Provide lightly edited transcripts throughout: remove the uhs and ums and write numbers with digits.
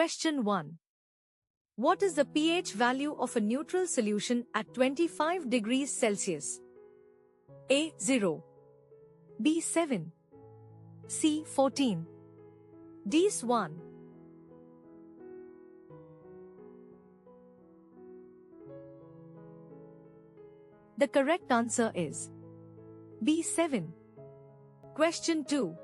Question 1. What is the pH value of a neutral solution at 25 degrees Celsius? A. 0. B. 7. C. 14. D. 1. The correct answer is B. 7. Question 2.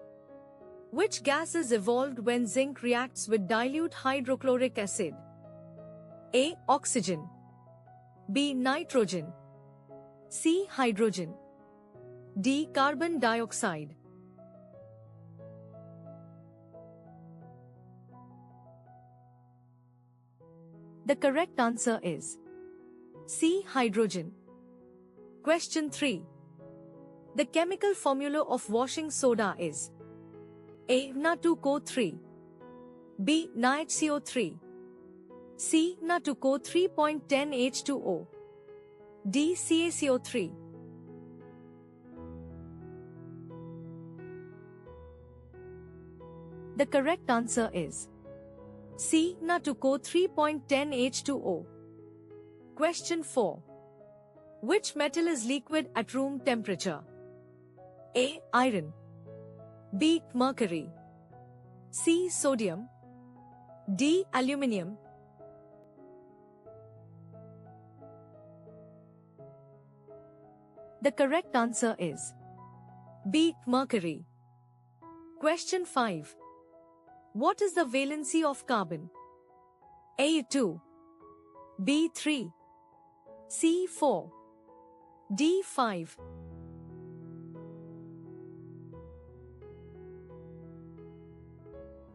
Which gas is evolved when zinc reacts with dilute hydrochloric acid? A. Oxygen. B. Nitrogen. C. Hydrogen. D. Carbon dioxide. The correct answer is C. Hydrogen. Question 3. The chemical formula of washing soda is A. Na2CO3. B. NaHCO3. C. Na2CO3.10H2O. D. CaCO3. The correct answer is C. Na2CO3.10H2O. Question 4. Which metal is liquid at room temperature? A. Iron. B. Mercury. C. Sodium. D. Aluminium. The correct answer is B. Mercury. Question 5. What is the valency of carbon? A. 2. B. 3. C. 4. D. 5.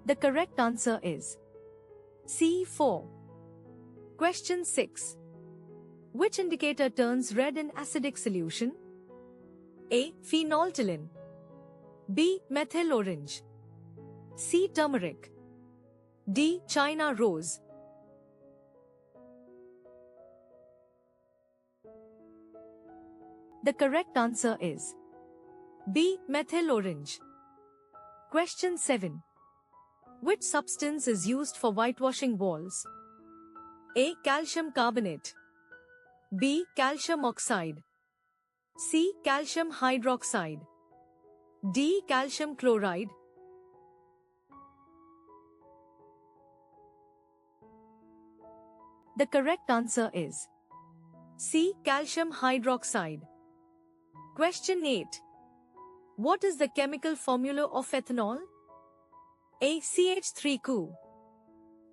The correct answer is C. 4. Question 6. Which indicator turns red in acidic solution? A. Phenolphthalein. B. Methyl orange. C. Turmeric. D. China rose. The correct answer is B. Methyl orange. Question 7. Which substance is used for whitewashing walls? A. Calcium carbonate. B. Calcium oxide. C. Calcium hydroxide. D. Calcium chloride. The correct answer is C. Calcium hydroxide. Question 8. What is the chemical formula of ethanol? A. CH3CuO.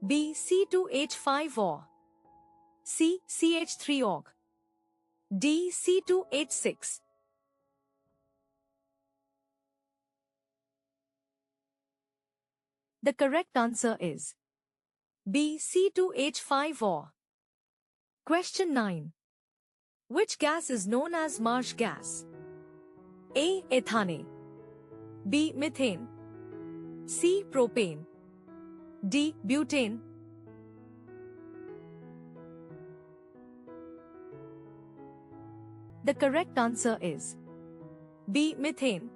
B. C2H5O. C. CH3O. D. C2H6. The correct answer is B. C2H5O. Question 9. Which gas is known as marsh gas? A. Ethane. B. Methane. C. Propane. D. Butane. The correct answer is B. Methane.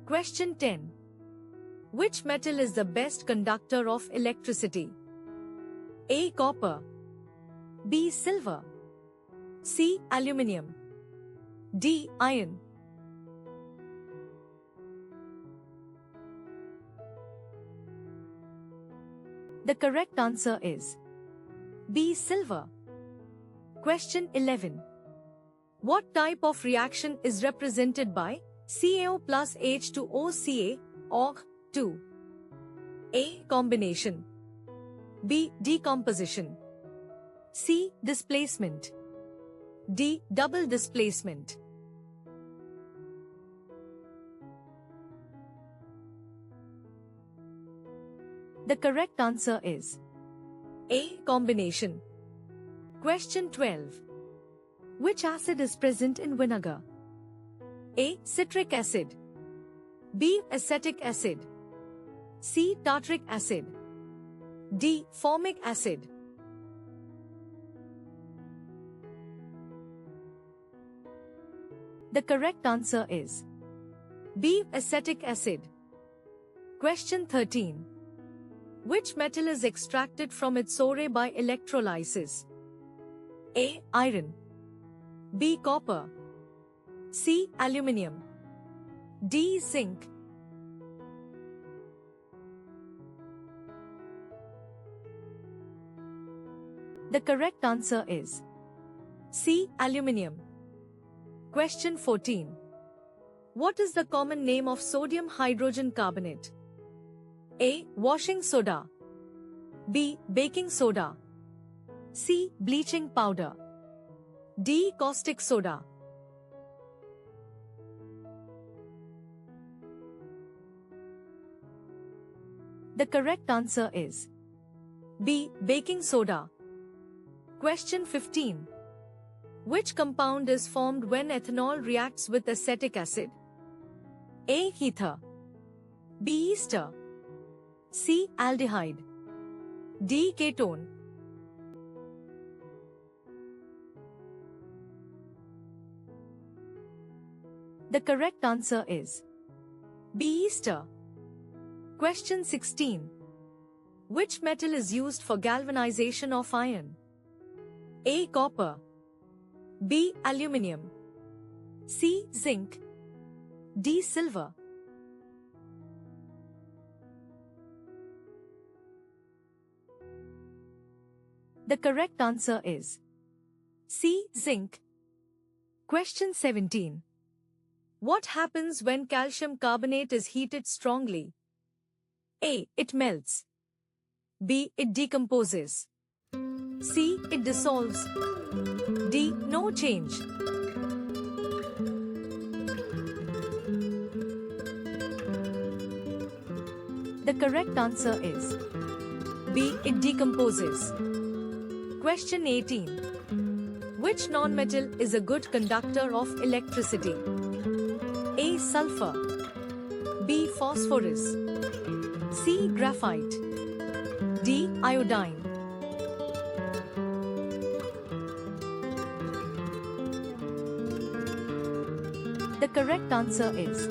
Question 10. Which metal is the best conductor of electricity? A. Copper. B. Silver. C. Aluminium. D. Iron. The correct answer is B. Silver. Question 11. What type of reaction is represented by CaO plus H2O Ca OH2? A. Combination. B. Decomposition. C. Displacement. D. Double displacement. The correct answer is A. Combination. Question 12. Which acid is present in vinegar? A. Citric acid. B. Acetic acid. C. Tartaric acid. D. Formic acid. The correct answer is B. Acetic acid. Question 13. Which metal is extracted from its ore by electrolysis? A. Iron. B. Copper. C. Aluminium. D. Zinc. The correct answer is C. Aluminium. Question 14. What is the common name of sodium hydrogen carbonate? A. Washing soda. B. Baking soda. C. Bleaching powder. D. Caustic soda. The correct answer is B. Baking soda. Question 15. Which compound is formed when ethanol reacts with acetic acid? A. Ether. B. Ester. C. Aldehyde. D. Ketone. The correct answer is B. Ester. Question 16. Which metal is used for galvanization of iron? A. Copper. B. Aluminium. C. Zinc. D. Silver. The correct answer is C. Zinc. Question 17. What happens when calcium carbonate is heated strongly? A. It melts. B. It decomposes. C. It dissolves. D. No change. The correct answer is B. It decomposes. Question 18. Which nonmetal is a good conductor of electricity? A. Sulfur. B. Phosphorus. C. Graphite. D. Iodine. The correct answer is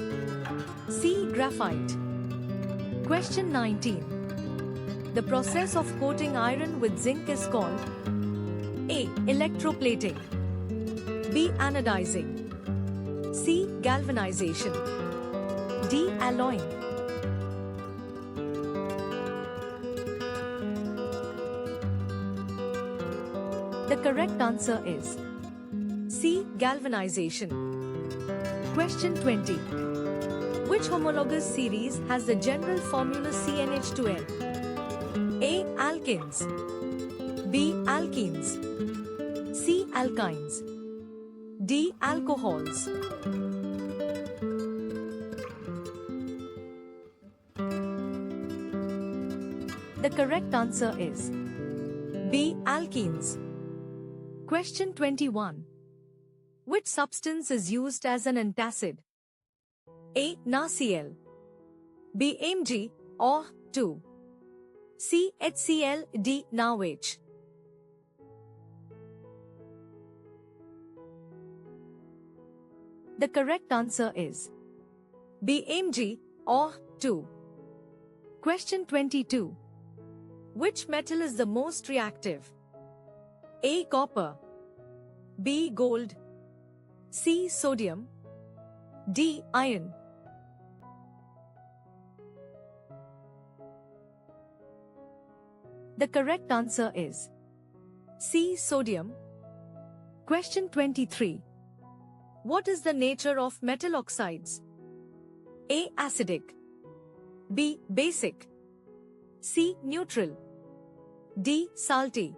C. Graphite. Question 19. The process of coating iron with zinc is called A. Electroplating. B. Anodizing. C. Galvanization. D. Alloying. The correct answer is C. Galvanization. Question 20. Which homologous series has the general formula CnH2n? A. Alkenes. B. Alkenes. C. Alkynes. D. Alcohols. The correct answer is B. Alkenes. Question 21. Which substance is used as an antacid? A. NaCl. B. Mg or 2. C. HCl. D. NaOH. The correct answer is B. Mg or 2. Question 22. Which metal is the most reactive? A. Copper. B. Gold. C. Sodium. D. Iron. The correct answer is C. Sodium. Question 23. What is the nature of metal oxides? A. Acidic. B. Basic. C. Neutral. D. Salty.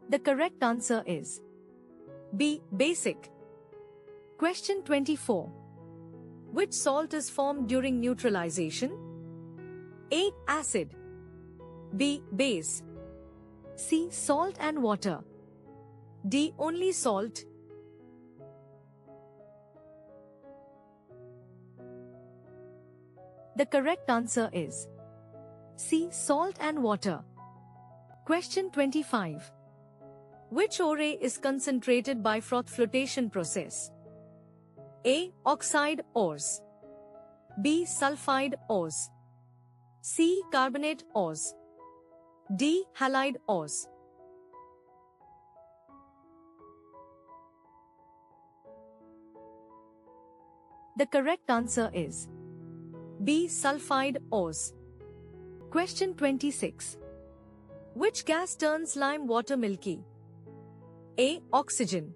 The correct answer is B. Basic. Question 24. Which salt is formed during neutralization? A. Acid. B. Base. C. Salt and water. D. Only salt. The correct answer is C. Salt and water. Question 25. Which ore is concentrated by froth flotation process? A. Oxide ores. B. Sulfide ores. C. Carbonate ores. D. Halide ores. The correct answer is B. Sulfide ores. Question 26. Which gas turns lime water milky? A. Oxygen.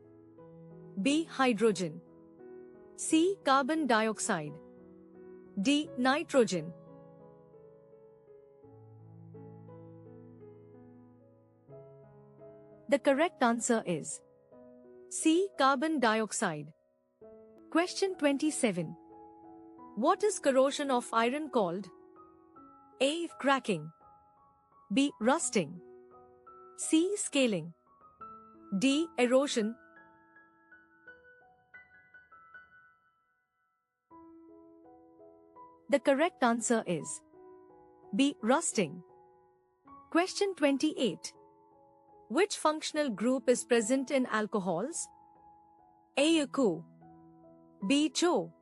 B. Hydrogen. C. Carbon dioxide. D. Nitrogen. The correct answer is C. Carbon dioxide. Question 27. What is corrosion of iron called? A. Cracking. B. Rusting. C. Scaling. D. Erosion. The correct answer is B. Rusting. Question 28. Which functional group is present in alcohols? A. Co. B. CHO.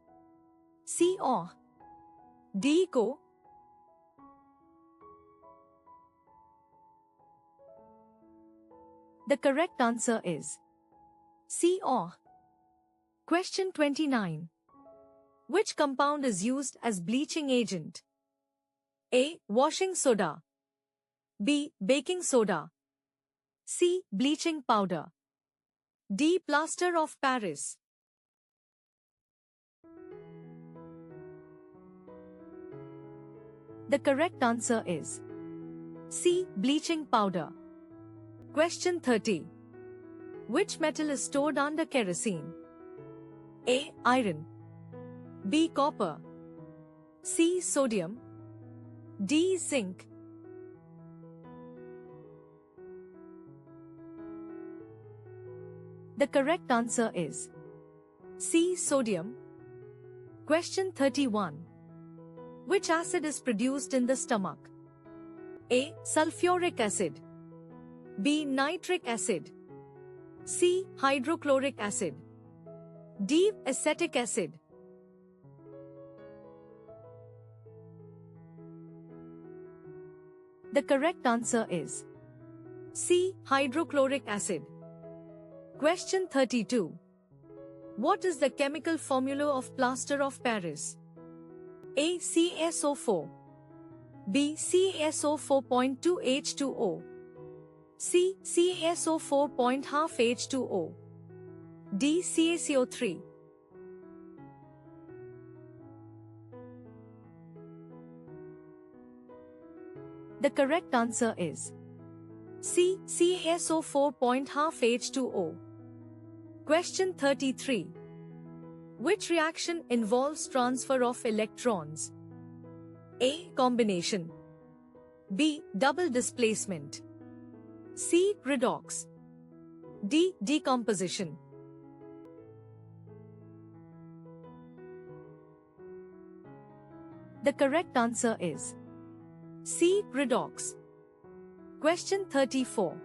C. OH. D. CO. The correct answer is C. OH. Question 29. Which compound is used as bleaching agent? A. Washing soda. B. Baking soda. C. Bleaching powder. D. Plaster of Paris. The correct answer is C. Bleaching powder. Question 30. Which metal is stored under kerosene? A. Iron. B. Copper. C. Sodium. D. Zinc. The correct answer is C. Sodium. Question 31. Which acid is produced in the stomach? A. Sulfuric acid. B. Nitric acid. C. Hydrochloric acid. D. Acetic acid. The correct answer is C. Hydrochloric acid. Question 32. What is the chemical formula of plaster of Paris? A. CaSO4. B. CaSO4.2H2O. C. CaSO4.5H2O. D. CaCO3. The correct answer is C. CaSO4.5H2O. Question 33. Which reaction involves transfer of electrons? A. Combination. B. Double displacement. C. Redox. D. Decomposition. The correct answer is C. Redox. Question 34.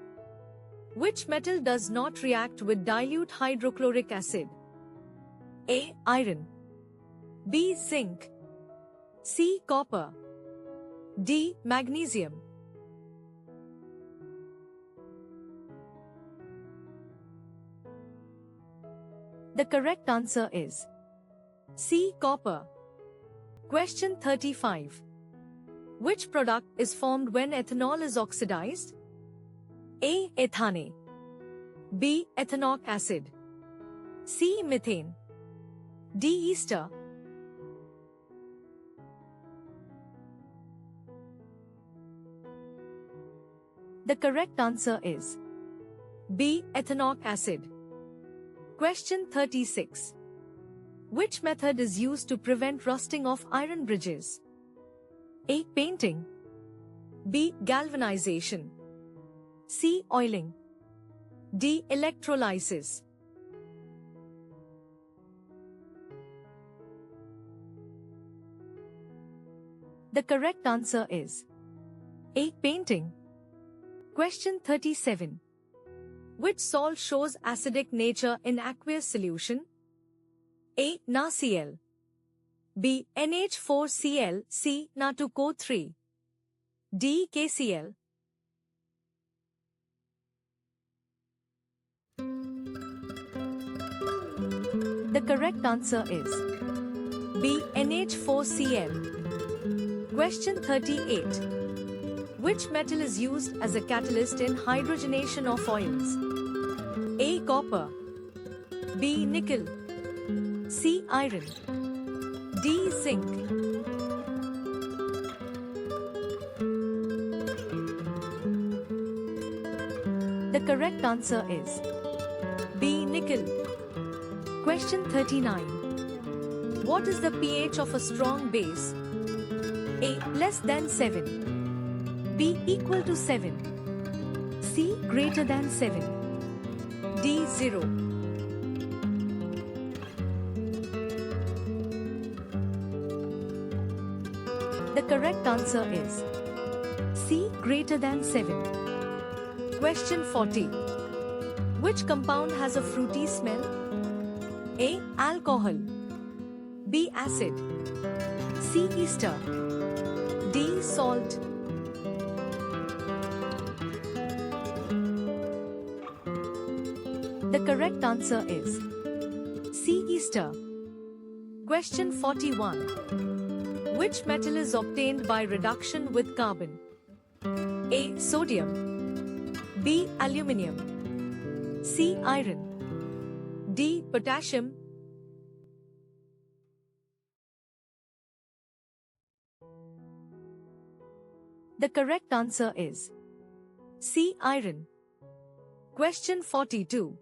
Which metal does not react with dilute hydrochloric acid? A. Iron. B. Zinc. C. Copper. D. Magnesium. The correct answer is C. Copper. Question 35. Which product is formed when ethanol is oxidized? A. Ethane. B. Ethanoic acid. C. Methane. D. Ester. The correct answer is B. Ethanoic acid. Question 36. Which method is used to prevent rusting of iron bridges? A. Painting. B. Galvanization. C. Oiling. D. Electrolysis. The correct answer is A. Painting. Question 37. Which salt shows acidic nature in aqueous solution? A. NaCl. B. NH4Cl, C. Na2CO3, D. KCl. The correct answer is B. NH4Cl. Question 38. Which metal is used as a catalyst in hydrogenation of oils? A. Copper, B. Nickel, C. Iron, D. Zinc. The correct answer is B. Nickel. Question 39. What is the pH of a strong base? A. Less than 7, B. Equal to 7, C. Greater than 7, D. 0. The correct answer is C. Greater than 7. Question 40. Which compound has a fruity smell? A. Alcohol, B. Acid, C. Ester, D. Salt. The correct answer is C. Ester. Question 41. Which metal is obtained by reduction with carbon? A. Sodium, B. Aluminium, C. Iron, D. Potassium. The correct answer is C. Iron. Question 42.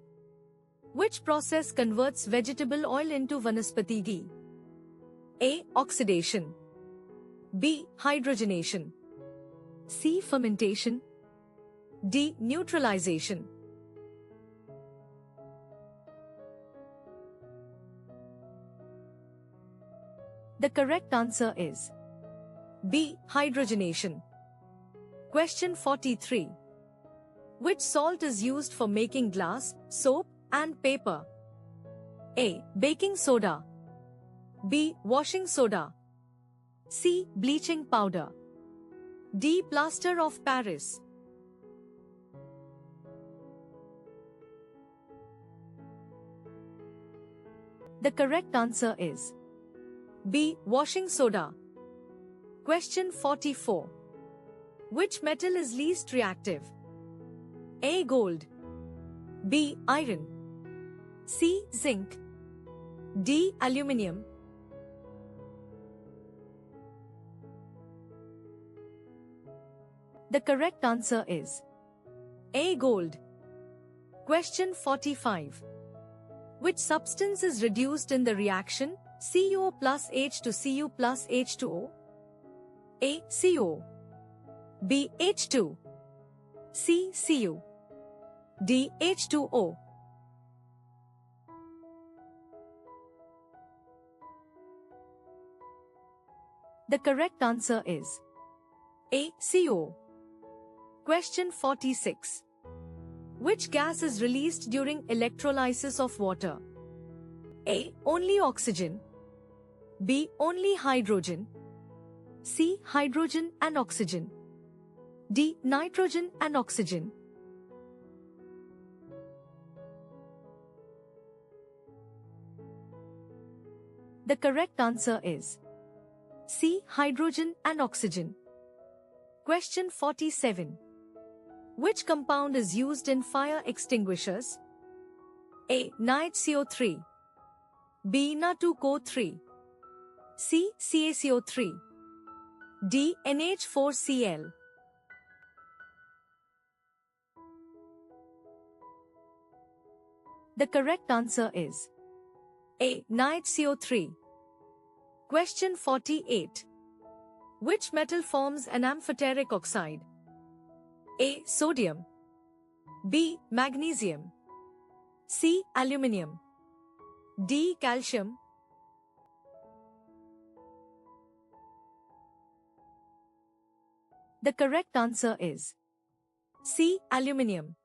Which process converts vegetable oil into vanaspati ghee? A. Oxidation, B. Hydrogenation, C. Fermentation, D. Neutralization. The correct answer is B. Hydrogenation. Question 43. Which salt is used for making glass, soap, and paper? A. Baking soda, B. Washing soda, C. Bleaching powder, D. Plaster of Paris. The correct answer is B. Washing soda. Question 44. Which metal is least reactive? A. Gold, B. Iron, C. Zinc, D. Aluminium. The correct answer is A. Gold. Question 45. Which substance is reduced in the reaction CO plus H to Cu plus H2O? A. CO, B. H2, C. Cu, D. H2O. The correct answer is A. CO. Question 46. Which gas is released during electrolysis of water? A. Only oxygen, B. Only hydrogen, C. Hydrogen and oxygen, D. Nitrogen and oxygen. The correct answer is C. Hydrogen and oxygen. Question 47. Which compound is used in fire extinguishers? A. NiHCO3, B. Na2CO3, C. CaCO3, D. NH4Cl. The correct answer is A. NiHCO3. Question 48. Which metal forms an amphoteric oxide? A. Sodium, B. Magnesium, C. Aluminium, D. Calcium. The correct answer is C. Aluminium.